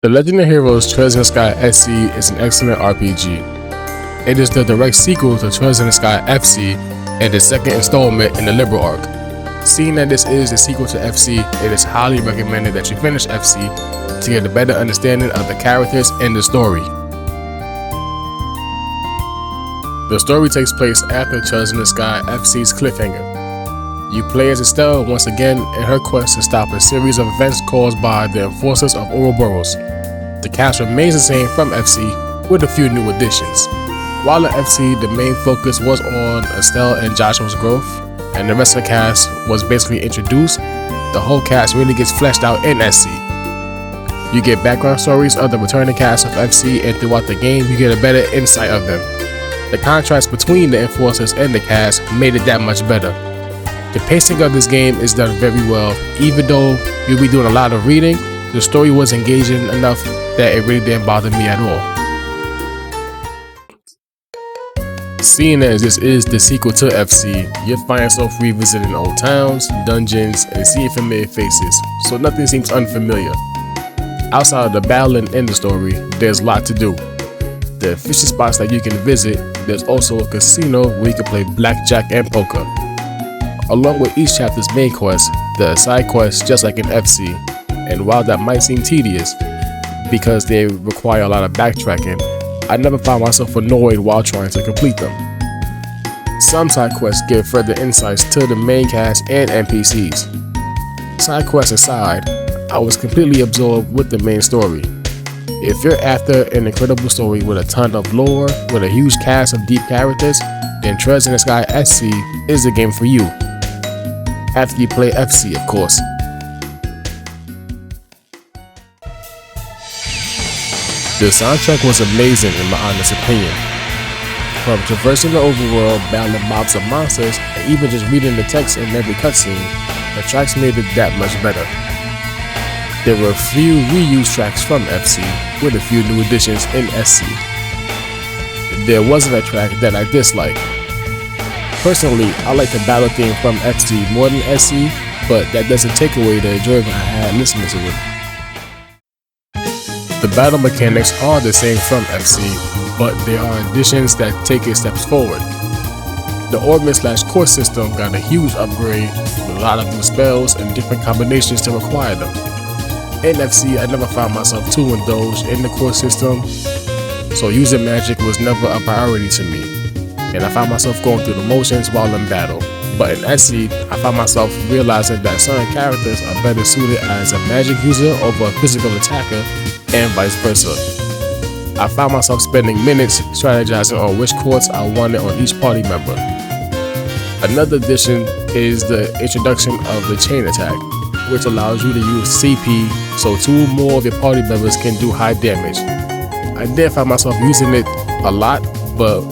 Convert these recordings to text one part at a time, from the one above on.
The Legend of Heroes Trails in the Sky SC is an excellent RPG. It is the direct sequel to Trails in the Sky FC and the second installment in the Liberal arc. Seeing that this is the sequel to FC, it is highly recommended that you finish FC to get a better understanding of the characters and the story. The story takes place after Trails in the Sky FC's cliffhanger. You play as Estelle once again in her quest to stop a series of events caused by the enforcers of Ouroboros. The cast remains the same from FC with a few new additions. While in FC, the main focus was on Estelle and Joshua's growth, and the rest of the cast was basically introduced, the whole cast really gets fleshed out in SC. You get background stories of the returning cast of FC, and throughout the game you get a better insight of them. The contrast between the enforcers and the cast made it that much better. The pacing of this game is done very well. Even though you'll be doing a lot of reading, the story was engaging enough that it really didn't bother me at all. Seeing as this is the sequel to FC, you'll find yourself revisiting old towns, dungeons, and seeing familiar faces, so nothing seems unfamiliar. Outside of the battling and the story, there's a lot to do. There are fishing spots that you can visit. There's also a casino where you can play blackjack and poker. Along with each chapter's main quest, there are side quests just like in FC, and while that might seem tedious because they require a lot of backtracking, I never found myself annoyed while trying to complete them. Some side quests give further insights to the main cast and NPCs. Side quests aside, I was completely absorbed with the main story. If you're after an incredible story with a ton of lore, with a huge cast of deep characters, then Trails in the Sky SC is the game for you. After you play FC, of course. The soundtrack was amazing in my honest opinion. From traversing the overworld, battling mobs of monsters, and even just reading the text in every cutscene, the tracks made it that much better. There were a few reused tracks from FC, with a few new additions in SC. There wasn't a track that I disliked. Personally, I like the battle theme from FC more than SC, but that doesn't take away the enjoyment I had listening to it. The battle mechanics are the same from FC, but there are additions that take it steps forward. The Ornament/Core system got a huge upgrade with a lot of new spells and different combinations to acquire them. In FC, I never found myself too indulged in the core system, so using magic was never a priority to me, and I found myself going through the motions while in battle. But in SC, I found myself realizing that certain characters are better suited as a magic user over a physical attacker, and vice versa. I found myself spending minutes strategizing on which chords I wanted on each party member. Another addition is the introduction of the chain attack, which allows you to use CP so two more of your party members can do high damage. I did find myself using it a lot, but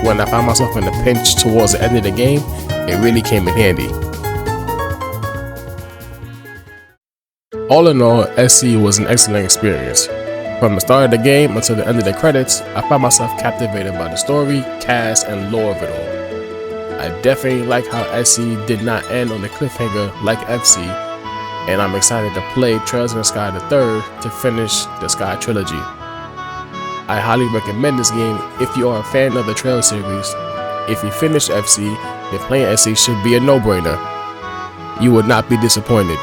when I found myself in a pinch towards the end of the game, it really came in handy. All in all, SC was an excellent experience. From the start of the game until the end of the credits, I found myself captivated by the story, cast, and lore of it all. I definitely like how SC did not end on the cliffhanger like FC, and I'm excited to play Trails in the Sky the Third to finish the Sky trilogy. I highly recommend this game if you are a fan of the Trail series. If you finish FC, then playing SC should be a no-brainer. You would not be disappointed.